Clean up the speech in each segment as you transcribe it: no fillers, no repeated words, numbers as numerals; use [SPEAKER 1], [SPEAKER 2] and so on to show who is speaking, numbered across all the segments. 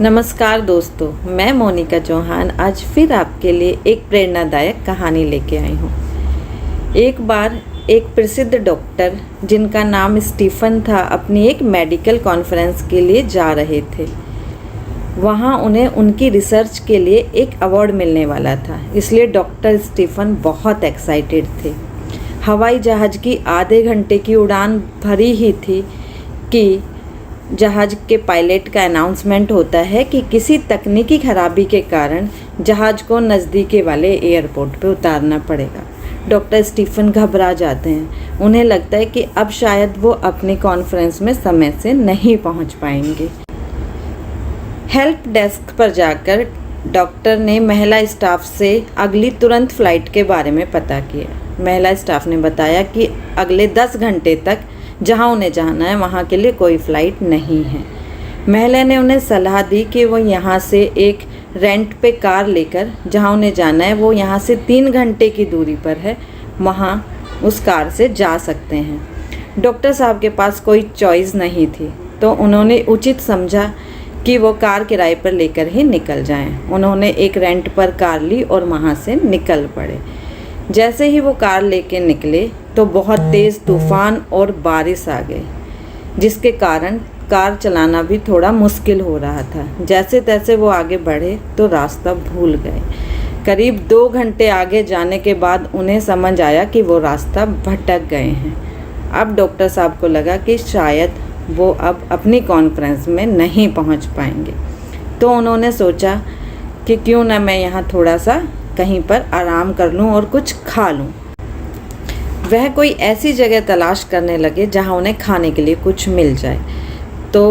[SPEAKER 1] नमस्कार दोस्तों, मैं मोनिका चौहान आज फिर आपके लिए एक प्रेरणादायक कहानी लेके आई हूँ। एक बार एक प्रसिद्ध डॉक्टर जिनका नाम स्टीफन था अपनी एक मेडिकल कॉन्फ्रेंस के लिए जा रहे थे। वहाँ उन्हें उनकी रिसर्च के लिए एक अवार्ड मिलने वाला था, इसलिए डॉक्टर स्टीफन बहुत एक्साइटेड थे। हवाई जहाज़ की आधे घंटे की उड़ान भरी ही थी कि जहाज़ के पायलट का अनाउंसमेंट होता है कि किसी तकनीकी खराबी के कारण जहाज़ को नज़दीकी वाले एयरपोर्ट पे उतारना पड़ेगा। डॉक्टर स्टीफन घबरा जाते हैं। उन्हें लगता है कि अब शायद वो अपनी कॉन्फ्रेंस में समय से नहीं पहुंच पाएंगे। हेल्प डेस्क पर जाकर डॉक्टर ने महिला स्टाफ से अगली तुरंत फ़्लाइट के बारे में पता किया। महिला स्टाफ ने बताया कि अगले 10 घंटे तक जहां उन्हें जाना है वहां के लिए कोई फ़्लाइट नहीं है। महिला ने उन्हें सलाह दी कि वो यहां से एक रेंट पे कार लेकर जहां उन्हें जाना है वो यहां से 3 घंटे की दूरी पर है, वहां उस कार से जा सकते हैं। डॉक्टर साहब के पास कोई चॉइस नहीं थी, तो उन्होंने उचित समझा कि वो कार किराए पर लेकर ही निकल जाएं। उन्होंने एक रेंट पर कार ली और वहाँ से निकल पड़े। जैसे ही वो कार लेके निकले तो बहुत तेज़ तूफ़ान और बारिश आ गई, जिसके कारण कार चलाना भी थोड़ा मुश्किल हो रहा था। जैसे तैसे वो आगे बढ़े तो रास्ता भूल गए। करीब 2 घंटे आगे जाने के बाद उन्हें समझ आया कि वो रास्ता भटक गए हैं। अब डॉक्टर साहब को लगा कि शायद वो अब अपनी कॉन्फ्रेंस में नहीं पहुंच पाएंगे, तो उन्होंने सोचा कि क्यों ना मैं यहाँ थोड़ा सा कहीं पर आराम कर लूँ और कुछ खा लूँ। वह कोई ऐसी जगह तलाश करने लगे जहाँ उन्हें खाने के लिए कुछ मिल जाए। तो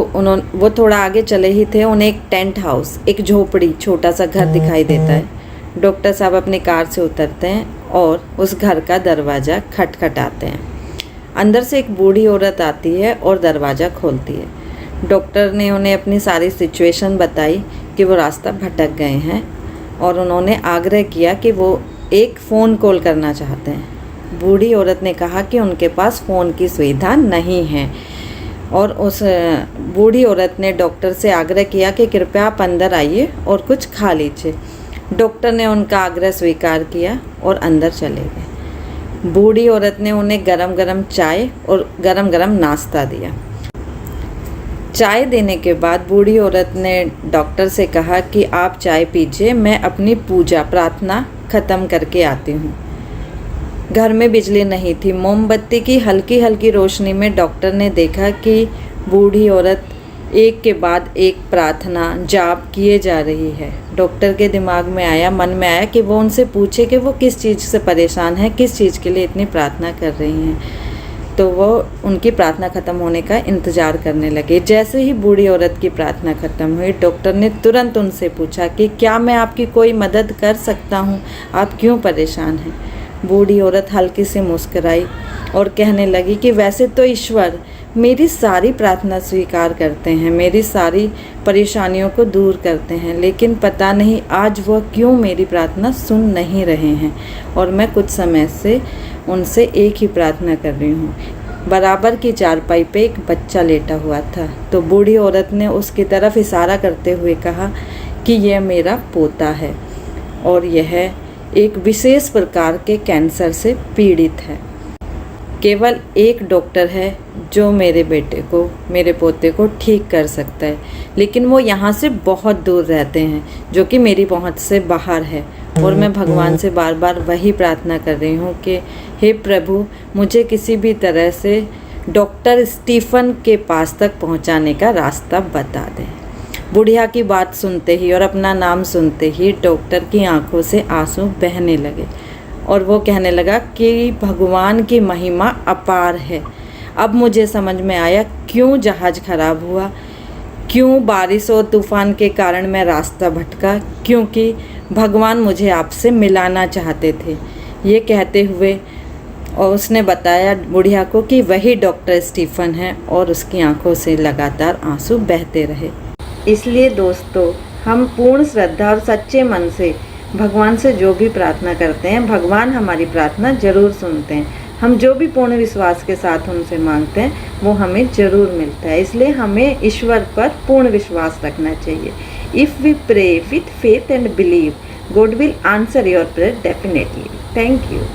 [SPEAKER 1] वो थोड़ा आगे चले ही थे, उन्हें एक टेंट हाउस, एक झोपड़ी, छोटा सा घर दिखाई देता है। डॉक्टर साहब अपनी कार से उतरते हैं और उस घर का दरवाज़ा खटखटाते हैं। अंदर से एक बूढ़ी औरत आती है और दरवाज़ा खोलती है। डॉक्टर ने उन्हें अपनी सारी सिचुएशन बताई कि वो रास्ता भटक गए हैं और उन्होंने आग्रह किया कि वो एक फ़ोन कॉल करना चाहते हैं। बूढ़ी औरत ने कहा कि उनके पास फ़ोन की सुविधा नहीं है और उस बूढ़ी औरत ने डॉक्टर से आग्रह किया कि कृपया आप अंदर आइए और कुछ खा लीजिए। डॉक्टर ने उनका आग्रह स्वीकार किया और अंदर चले गए। बूढ़ी औरत ने उन्हें गरम गरम चाय और गरम गरम नाश्ता दिया। चाय देने के बाद बूढ़ी औरत ने डॉक्टर से कहा कि आप चाय पीजिए, मैं अपनी पूजा प्रार्थना ख़त्म करके आती हूँ। घर में बिजली नहीं थी। मोमबत्ती की हल्की हल्की रोशनी में डॉक्टर ने देखा कि बूढ़ी औरत एक के बाद एक प्रार्थना जाप किए जा रही है। डॉक्टर के दिमाग में आया, मन में आया कि वो उनसे पूछे कि वो किस चीज़ से परेशान है, किस चीज़ के लिए इतनी प्रार्थना कर रही हैं। तो वो उनकी प्रार्थना ख़त्म होने का इंतज़ार करने लगे। जैसे ही बूढ़ी औरत की प्रार्थना ख़त्म हुई, डॉक्टर ने तुरंत उनसे पूछा कि क्या मैं आपकी कोई मदद कर सकता हूँ, आप क्यों परेशान हैं। बूढ़ी औरत हल्की से मुस्कुराई और कहने लगी कि वैसे तो ईश्वर मेरी सारी प्रार्थना स्वीकार करते हैं, मेरी सारी परेशानियों को दूर करते हैं, लेकिन पता नहीं आज वह क्यों मेरी प्रार्थना सुन नहीं रहे हैं और मैं कुछ समय से उनसे एक ही प्रार्थना कर रही हूँ। बराबर की चारपाई पे एक बच्चा लेटा हुआ था, तो बूढ़ी औरत ने उसकी तरफ इशारा करते हुए कहा कि यह मेरा पोता है और यह एक विशेष प्रकार के कैंसर से पीड़ित है। केवल एक डॉक्टर है जो मेरे बेटे को, मेरे पोते को ठीक कर सकता है, लेकिन वो यहाँ से बहुत दूर रहते हैं, जो कि मेरी पहुँच से बाहर है। और मैं भगवान से बार बार वही प्रार्थना कर रही हूँ कि हे प्रभु, मुझे किसी भी तरह से डॉक्टर स्टीफन के पास तक पहुँचाने का रास्ता बता दें। बुढ़िया की बात सुनते ही और अपना नाम सुनते ही डॉक्टर की आंखों से आंसू बहने लगे और वो कहने लगा कि भगवान की महिमा अपार है। अब मुझे समझ में आया क्यों जहाज़ खराब हुआ, क्यों बारिश और तूफ़ान के कारण मैं रास्ता भटका, क्योंकि भगवान मुझे आपसे मिलाना चाहते थे। ये कहते हुए और उसने बताया बुढ़िया को कि वही डॉक्टर स्टीफन है और उसकी आंखों से लगातार आंसू बहते रहे। इसलिए दोस्तों, हम पूर्ण श्रद्धा और सच्चे मन से भगवान से जो भी प्रार्थना करते हैं, भगवान हमारी प्रार्थना ज़रूर सुनते हैं। हम जो भी पूर्ण विश्वास के साथ उनसे मांगते हैं वो हमें ज़रूर मिलता है। इसलिए हमें ईश्वर पर पूर्ण विश्वास रखना चाहिए। If we pray with faith and believe, God will answer your prayer definitely. Thank you.